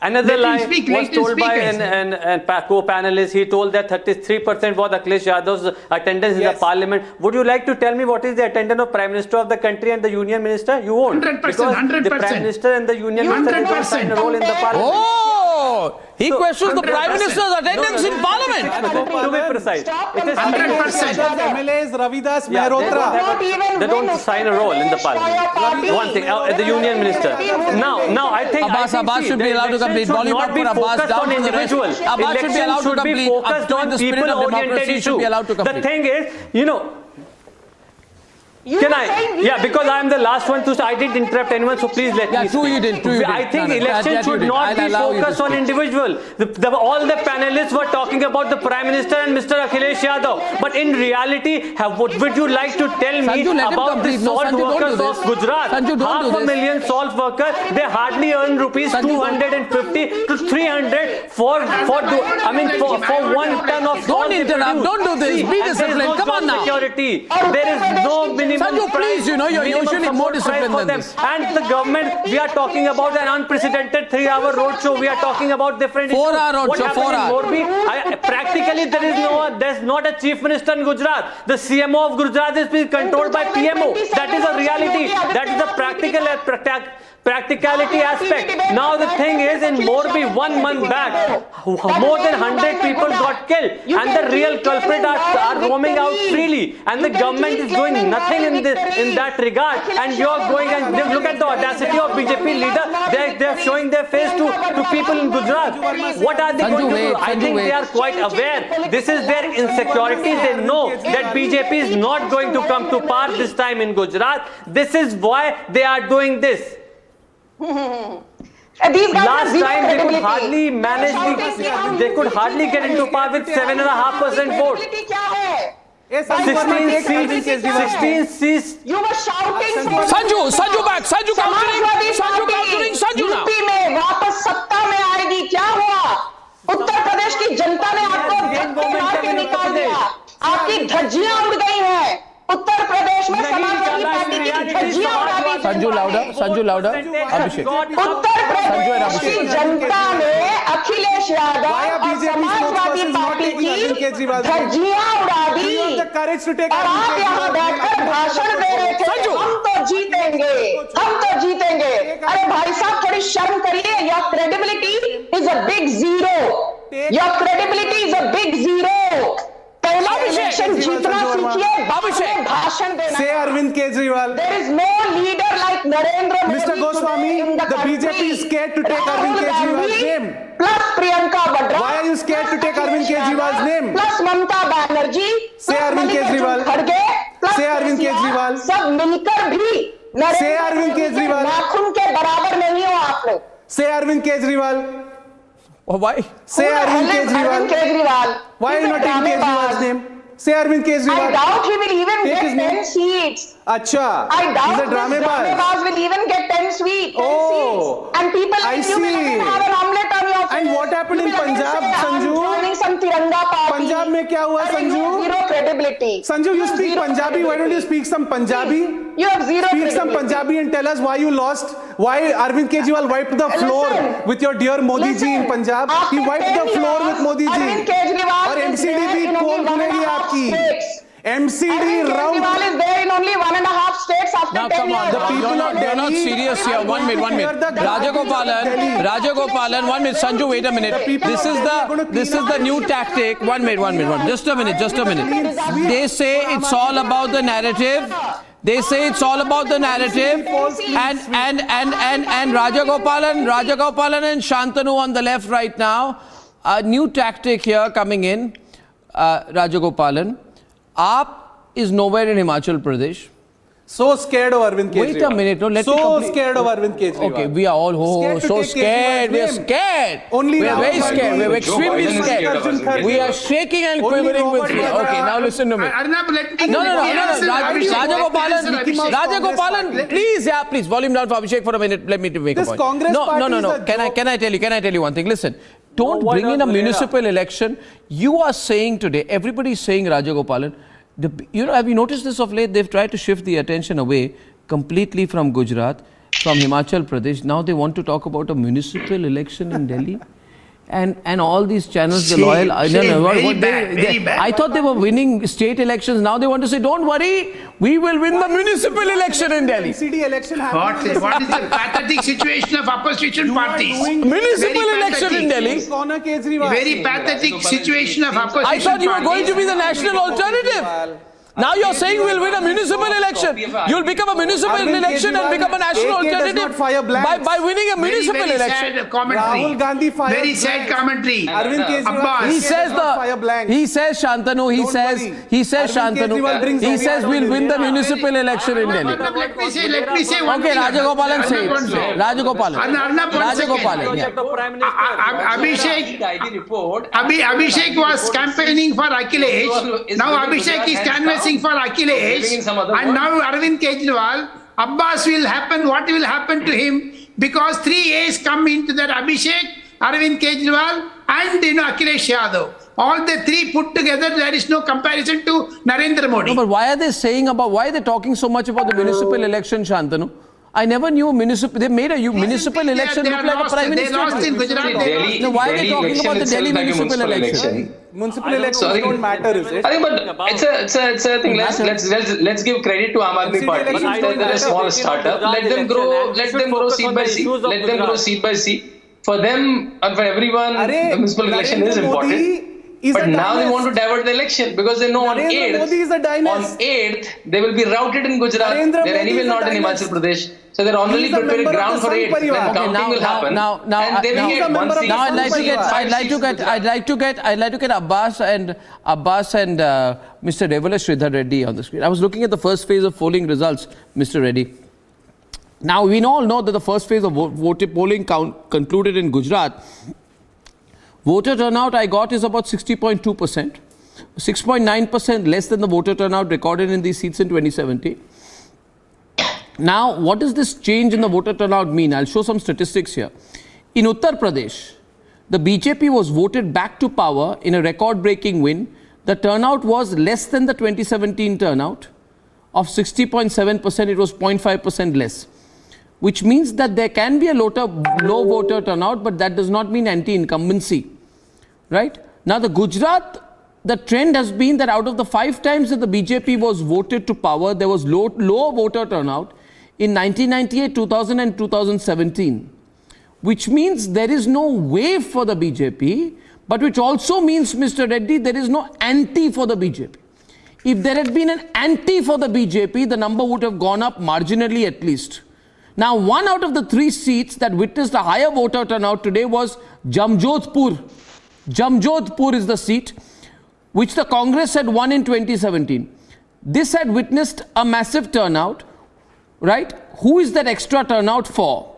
Another lie was told by an co-panelist. He told that 33% was Akhilesh Yadav's attendance in the parliament. Would you like to tell me what is the attendance of Prime Minister of the country and the Union Minister? You won't. 100%. Because the Prime Minister and the Union Minister don't sign a role in the parliament. Oh! He questions the Prime Minister's attendance in Parliament. To be precise, it is 100%. MLAs Ravidas Mehrotra. They don't sign a role in the Parliament. One thing, the Union Minister. Now I think Abbas should be allowed to complete. Volume up for Abbas, down to the rest. Abbas should be allowed to complete. Up to the spirit of democracy should be allowed to complete. The thing is, Can I? Yeah, because I am the last one to. I didn't interrupt anyone, so please let me. True, you did. True, you did. I think election should not be focused on individual. All the panelists were talking about the Prime Minister and Mr. Akhilesh Yadav, but in reality, what would you like to tell me about the salt workers of Gujarat? Half a million salt workers, they hardly earn rupees 250 to 300 for 1 ton of salt. Don't interrupt. Don't do this. Be disciplined. Come on now. Security. There is no minimum Sanju, please, you're usually more disciplined than this. And the government, we are talking about an unprecedented 3-hour roadshow. We are talking about different 4-hour roadshow, 4 hours. Practically, there's not a chief minister in Gujarat. The CMO of Gujarat is being controlled by PMO. That is a reality. That is a practicality aspect. Now the thing is, in Morbi 1 month back, more than 100 people got killed, and the real culprits are roaming out freely, and the government is doing nothing in that regard. And you're going and look at the audacity of BJP leader. They're showing their face to people in Gujarat. What are they going to do? I think they are quite aware. This is their insecurity. They know that BJP is not going to come to power this time in Gujarat. This is why they are doing this. Last time they could hardly manage they could hardly get into power with 7.5% vote. 16 seats. You were shouting. Sanju back. Sanju countering. Sanju now. UP में वापस सत्ता में आएगी, क्या हुआ? उत्तर प्रदेश की जनता ने आपको निकाल दिया, आपकी धज्जियां उड़ गई हैं। उत्तर प्रदेश में समाजवादी पार्टी की धज्जियां उड़ा दी। Sanju louder. Abhishek. Uttar Pradesh की जनता ने अखिलेश यादव और समाजवादी पार्टी की धज्जियां उड़ा दी, और आप यहाँ बैठकर भाषण दे रहे थे, हम तो जीतेंगे। अरे भाई साहब, थोड़ी शर्म करिए। Your credibility is a big zero. पहला इलेक्शन जीतना सीखिए, भाषण देना। Say Arvind Kejriwal. There is no leader like Narendra Modi. Mr. Goswami, the BJP is scared to take Arvind Kejriwal's name. Plus Priyanka Vadra. Why are you scared to take Arvind Kejriwal's name? Plus Mamata Banerjee. Say Arvind Kejriwal. Say Arvind Kejriwal. सब मिलकर भी Say Arvind Kejriwal. नाखून के बराबर नहीं हो आप लोग। Say Arvind Kejriwal. Why? Say Arvind Kejriwal. Why are you not taking Kejriwal's name? Say Arvind Kejriwal. I doubt he will even get 10 seats. Acha. I doubt this dramebaz will even get 10 seats. And people like you will even have an omelette on your face. And what happened in Punjab, Sanju? Joining some Tiranga party. Punjab में क्या हुआ, Sanju? Zero credibility. Sanju, you speak Punjabi. Why don't you speak some Punjabi? You have zero credibility. Speak some Punjabi and tell us why you lost. Why Arvind Kejriwal wiped the floor with your dear Modi ji in Punjab. He wiped the floor with Modi ji. Arvind Kejriwal और MCD भी पोल खुलेगी आपकी. MCD round. Kejriwal is there in only 1.5 states after 10 years. The people of Delhi. You're not serious here. One minute. Rajagopalan. 1 minute. Sanju, wait a minute. This is the new tactic. One minute. Just a minute. They say it's all about the narrative. And Rajagopalan and Shantanu on the left right now. A new tactic here coming in. Rajagopalan. Aap is nowhere in Himachal Pradesh. So scared of Arvind Kejriwal. Wait a minute. No, let me complete. Scared of Arvind Kejriwal. Okay, we are all so scared. We are scared. We are very scared. We are extremely scared. We are shaking and quivering with fear. Okay, now listen to me. Arnab, let me. No. Rajagopalan, please. Volume down for Abhishek for a minute. Let me make a point. No. Can I tell you one thing? Listen. Don't bring in a municipal election. You are saying today, everybody is saying Rajagopalan. Have you noticed this of late? They've tried to shift the attention away completely from Gujarat, from Himachal Pradesh. Now they want to talk about a municipal election in Delhi. And all these channels, the loyal... I thought they were winning state elections. Now they want to say, don't worry, we will win the municipal election in Delhi. MCD election What is the pathetic situation of opposition parties? Municipal election in Delhi. Very pathetic situation of opposition parties. I thought you were going to be the national alternative. Now you're saying we'll win a municipal election. You'll become a municipal election and become a national alternative by winning a municipal election. Sad commentary. Rahul Gandhi fired Very sad commentary. Arvind Kejriwal He says Shantanu. He says we'll win the municipal election in Delhi. Let me say one Okay, thing. Rajagopalan say it. Rajagopalan. Abhishek was campaigning for Akhilesh. Now Abhishek is canvassing for Akhilesh. And now Arvind Kejriwal. Abbas will happen. What will happen to him? Because 3 A's come into that: Abhishek, Arvind Kejriwal, and Akhilesh Yadav. All the three put together, there is no comparison to Narendra Modi. No, but why are they talking so much about the municipal election, Shantanu? I never knew they made a municipal election look like a prime minister. They lost in Gujarat. Why are they talking about the Delhi municipal election? Municipal elections don't matter, is it? I think, but it's a thing. Let's give credit to Aam Aadmi Party. They're a small startup. Let them grow seat by seat. Let them grow seat by seat. For them and for everyone, the municipal election is important. But now they want to divert the election because they know on 8th they will be routed in Gujarat. They're anyway not in Himachal Pradesh. So they're already preparing ground for 8th. Then counting will happen. And they will get one seat. Now I'd like to get Abbas and Mr. Devala Sridhar Reddy on the screen. I was looking at the first phase of polling results, Mr. Reddy. Now we all know that the first phase of polling concluded in Gujarat. Voter turnout I got is about 60.2%, 6.9% less than the voter turnout recorded in these seats in 2017. Now, what does this change in the voter turnout mean? I'll show some statistics here. In Uttar Pradesh, the BJP was voted back to power in a record-breaking win. The turnout was less than the 2017 turnout of 60.7%. It was 0.5% less, which means that there can be a low voter turnout, but that does not mean anti-incumbency. Right? Now, the Gujarat, the trend has been that out of the 5 times that the BJP was voted to power, there was low voter turnout in 1998, 2000 and 2017, which means there is no wave for the BJP, but which also means, Mr. Reddy, there is no anti for the BJP. If there had been an anti for the BJP, the number would have gone up marginally at least. Now, 1 out of the 3 seats that witnessed a higher voter turnout today was Jamjodhpur. Jamjodhpur is the seat which the Congress had won in 2017. This had witnessed a massive turnout, right? Who is that extra turnout for?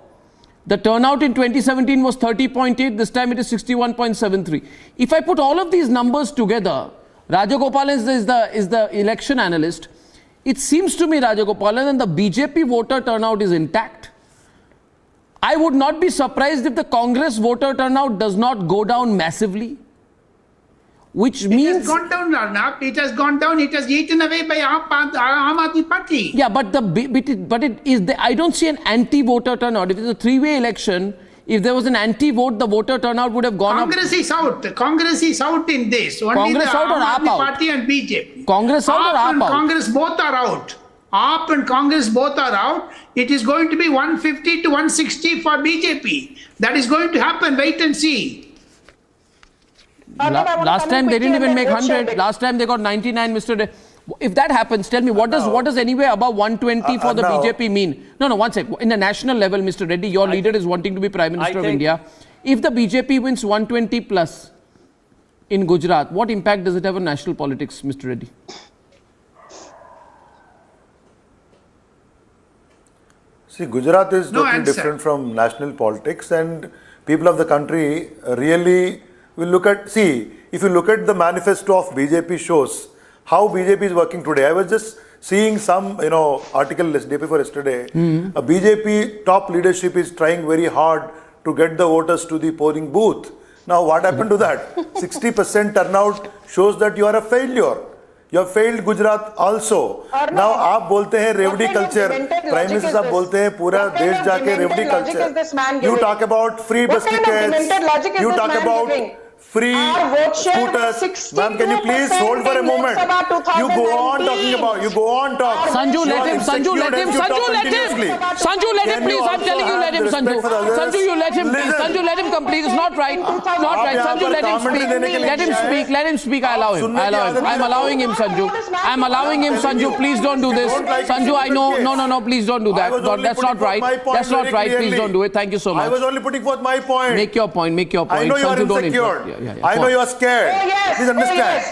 The turnout in 2017 was 30.8, this time it is 61.73. If I put all of these numbers together, Rajagopalan is the election analyst. It seems to me, Rajagopalan, that the BJP voter turnout is intact. I would not be surprised if the Congress voter turnout does not go down massively. Which means... It has gone down, Arnab. It has gone down. It has eaten away by Aam Aadmi Party. Yeah, but I don't see an anti-voter turnout. If it's a 3-way election, if there was an anti-vote, the voter turnout would have gone Congress up. is out. Congress is out in this. Only Congress the out or Aam AAP Aadmi out? Party and BJP. Congress out or AAP out? Congress both are out. AAP and Congress both are out. It is going to be 150 to 160 for BJP. That is going to happen. Wait and see. Last time they didn't even make 100. Last time they got 99, Mr. If that happens, tell me, what does anywhere above 120 for the BJP mean? No, one sec. In the national level, Mr. Reddy, your leader is wanting to be Prime Minister of India. If the BJP wins 120 plus in Gujarat, what impact does it have on national politics, Mr. Reddy? See, Gujarat is totally different from national politics, and people of the country really will look at, if you look at the manifesto of BJP shows how BJP is working today. I was just seeing some, article day before yesterday. A BJP top leadership is trying very hard to get the voters to the polling booth. Now, what happened to that? 60% turnout shows that you are a failure. You have failed Gujarat also. Now, आप बोलते हैं रेवड़ी culture. Prime Minister साहब बोलते हैं पूरा देश जाके रेवड़ी culture. You talk about free bus tickets. You talk about free scooters. Ma'am, can you please hold for a moment? You go on talking about, you go on talk. Sanju, let him, Sanju, let him, Sanju, let him. Sanju, let him, please. I'm telling you, let him, Sanju. Sanju, you let him, please. Sanju, let him complete. It's not right. It's not right. Sanju, let him speak. Let him speak. Let him speak. I allow him. I allow him. I'm allowing him, Sanju. I'm allowing him, Sanju. Please don't do this. Sanju, I know. No, please don't do that. That's not right. That's not right. Please don't do it. Thank you so much. I was only putting forth my point. Make your point. Make your point. I know you are insecure. I know you are scared. Please understand.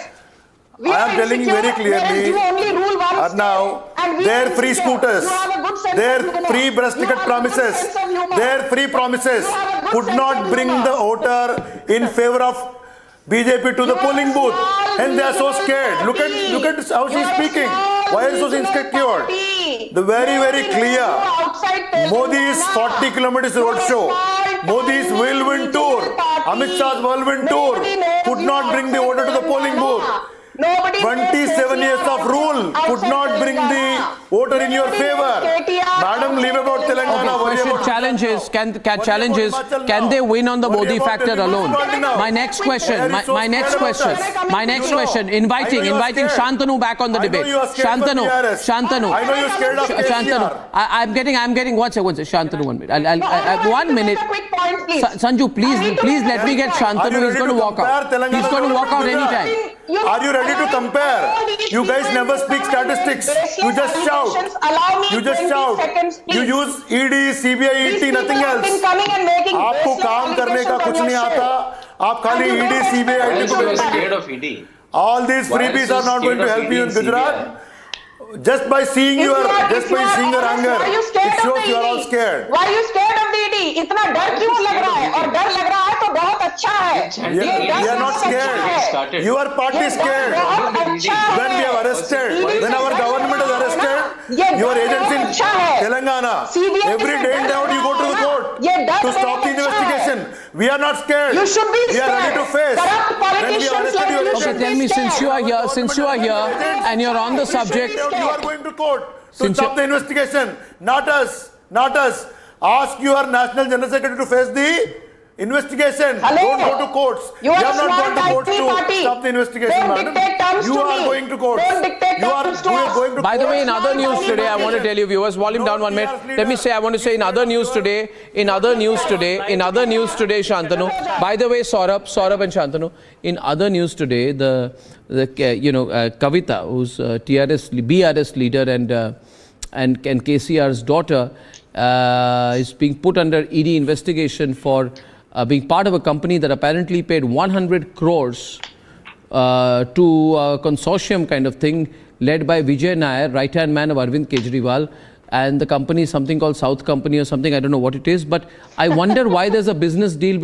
I am telling you very clearly, Arnab, their free scooters, their free bus ticket promises, their free promises could not bring the voter in favor of BJP to the polling booth, and they are so scared. Look at how she is speaking. Why are you so insecure? The very clear. Modi's 40 kilometers roadshow, Modi's whirlwind tour, Amit Shah's whirlwind tour could not bring the voter to the polling booth. 27 years of rule could not bring the voter in your favor. Madam, leave about Telangana. Okay, challenges. Can they win on the Modi factor alone? My next question. Inviting Shantanu back on the debate. Shantanu. I know you're scared of Shantanu. I'm getting. One second. Shantanu, 1 minute. 1 minute. Sanju, please let me get Shantanu. He's going to walk out. He's going to walk out anytime. Are you ready to compare? You guys never speak statistics. You just shout. You use ED, CBI, ET, nothing else. आपको काम करने का कुछ नहीं आता. आप खाली ED, CBI, ET को बेचते. All these freebies are not going to help you in Gujarat. Just by seeing your anger, it shows you are all scared. Why are you scared of the ED? इतना डर क्यों लग रहा है? और डर लग रहा है तो बहुत अच्छा है. We are not scared. Your party is scared. When we have arrested, when our government has arrested your agents in Telangana, every day and out you go to the court to stop the investigation. We are not scared. You should be scared. We are ready to face. Okay, tell me, since you are here and you're on the subject. You are going to court to stop the investigation. Not us. Ask your National General Secretary to face the investigation. Don't go to courts. You are not going to courts to stop the investigation, madam. You are going to courts. You are going to By the way, in other news today, I want to tell you, viewers, volume down 1 minute. Let me say, I want to say in other news today, Shantanu. By the way, Saurabh and Shantanu, in other news today, the Kavita, who's BRS leader and KCR's daughter, is being put under ED investigation for being part of a company that apparently paid 100 crores to a consortium kind of thing led by Vijay Nair, right-hand man of Arvind Kejriwal, and the company is something called South Company or something, I don't know what it is, but I wonder why there's a business deal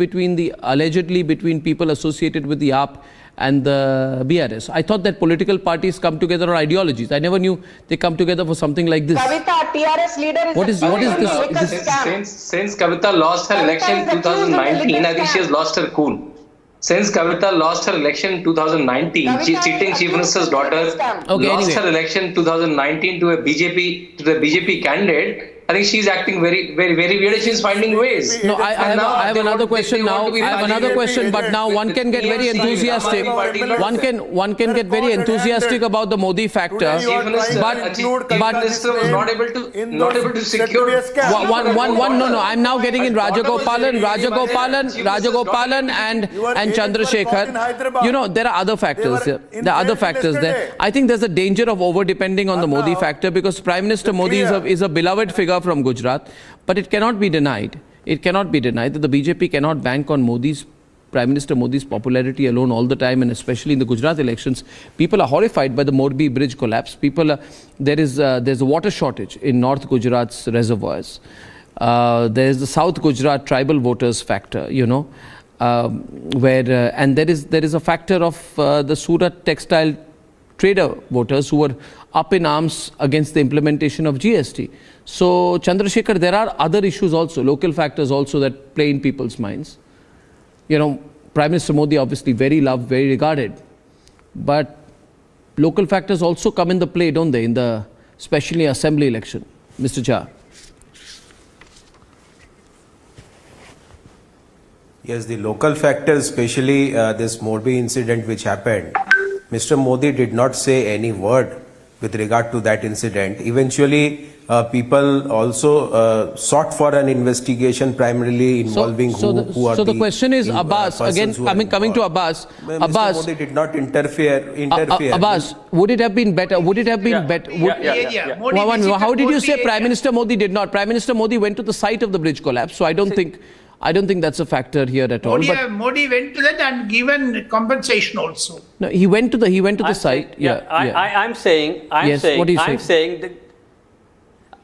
allegedly between people associated with the AAP and the BRS. I thought that political parties come together on ideologies. I never knew they come together for something like this. Kavita, TRS leader, is what is this? Since Kavita lost her election in 2019, I think she has lost her cool. Since Kavita lost her election in 2019, sitting Chief Minister's daughter lost her election in 2019 to the BJP candidate. I think she's acting very weird. She's finding ways. No, I have another question now. I have another question, but now one can get very enthusiastic. One can get very enthusiastic about the Modi factor. But Minister was not able to secure. No. I'm now getting in Rajagopalan and Chandrasekhar. You know, there are other factors. There are other factors there. I think there's a danger of over depending on the Modi factor because Prime Minister Modi is a beloved figure from Gujarat, but it cannot be denied. It cannot be denied that the BJP cannot bank on Prime Minister Modi's popularity alone all the time, and especially in the Gujarat elections. People are horrified by the Morbi bridge collapse. There's a water shortage in North Gujarat's reservoirs. There's the South Gujarat tribal voters factor, and there is a factor of the Surat textile trader voters who were up in arms against the implementation of GST. So, Chandrasekhar, there are other issues also, local factors also that play in people's minds. Prime Minister Modi obviously very loved, very regarded, but local factors also come in the play, don't they, especially assembly election. Mr. Jha. Yes, the local factors, especially this Morbi incident which happened, Mr. Modi did not say any word with regard to that incident. Eventually, people also sought for an investigation primarily involving who are the question is, Abbas, again, coming to Abbas. Mr. Modi did not interfere. Abbas, would it have been better? Would it have been better? How did you say Prime Minister Modi did not? Prime Minister Modi went to the site of the bridge collapse, so I don't think that's a factor here at all. Modi went to that and given compensation also. No, he went to the site.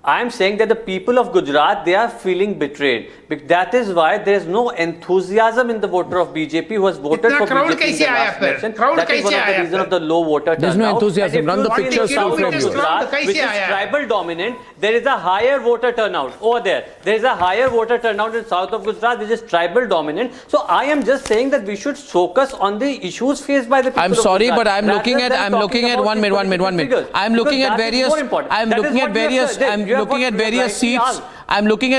I'm saying that the people of Gujarat, they are feeling betrayed. That is why there is no enthusiasm in the voter of BJP who has voted for BJP in the last election. That is one of the reasons of the low voter turnout. There's no enthusiasm. Run the pictures from Gujarat, which is tribal dominant. There is a higher voter turnout over there. There is a higher voter turnout in south of Gujarat, which is tribal dominant. So I am just saying that we should focus on the issues faced by the people. I'm sorry, of Gujarat, but I'm looking at one minute. I'm looking at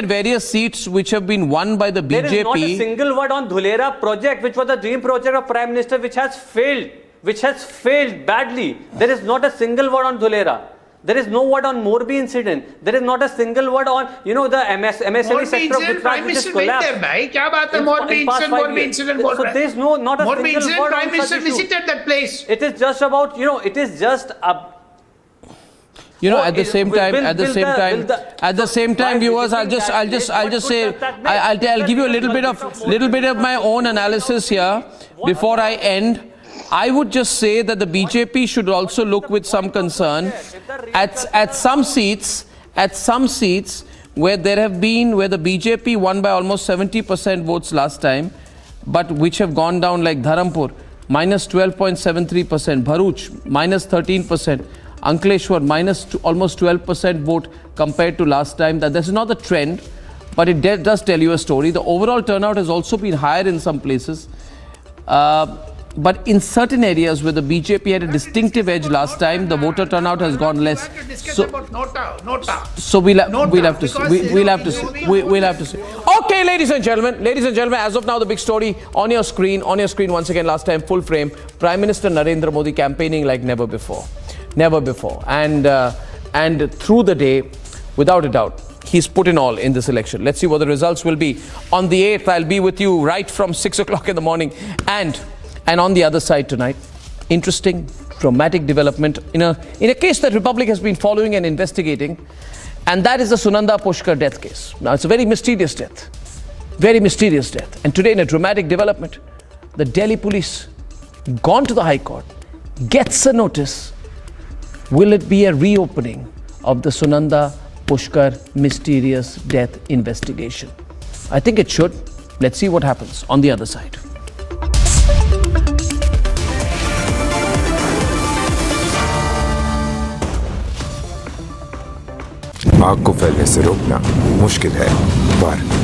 various seats which have been won by the BJP. There is not a single word on Dhulera project, which was the dream project of Prime Minister, which has failed badly. There is not a single word on Dhulera. There is no word on Morbi incident. There is not a single word on, the MSME sector of Gujarat, which is collapsed. Morbi incident. So there is not a single word Prime on Minister such issue. visited that place. It is just about, it is just a... At the same time, viewers, I'll just say, I'll give you a little bit of my own analysis here before I end. I would just say that the BJP should also look with some concern at some seats where the BJP won by almost 70% votes last time, but which have gone down, like Dharampur, minus 12.73%, Bharuch, minus 13%. Ankleshwar minus almost 12% vote compared to last time. That this is not the trend, but it does tell you a story. The overall turnout has also been higher in some places, but in certain areas where the BJP had a distinctive edge last time, the voter turnout has gone less. So we'll have to see. Okay, ladies and gentlemen, as of now, the big story on your screen once again. Last time, full frame. Prime Minister Narendra Modi campaigning like never before. And through the day, without a doubt, he's put in all in this election. Let's see what the results will be. On the 8th, I'll be with you right from 6 o'clock in the morning. And on the other side tonight, interesting, dramatic development in a case that Republic has been following and investigating. And that is the Sunanda Pushkar death case. Now, it's a very mysterious death. And today, in a dramatic development, the Delhi police, gone to the High Court, gets a notice. Will it be a reopening of the Sunanda Pushkar mysterious death investigation? I think it should. Let's see what happens on the other side. आग को फैलने से रोकना मुश्किल है, पर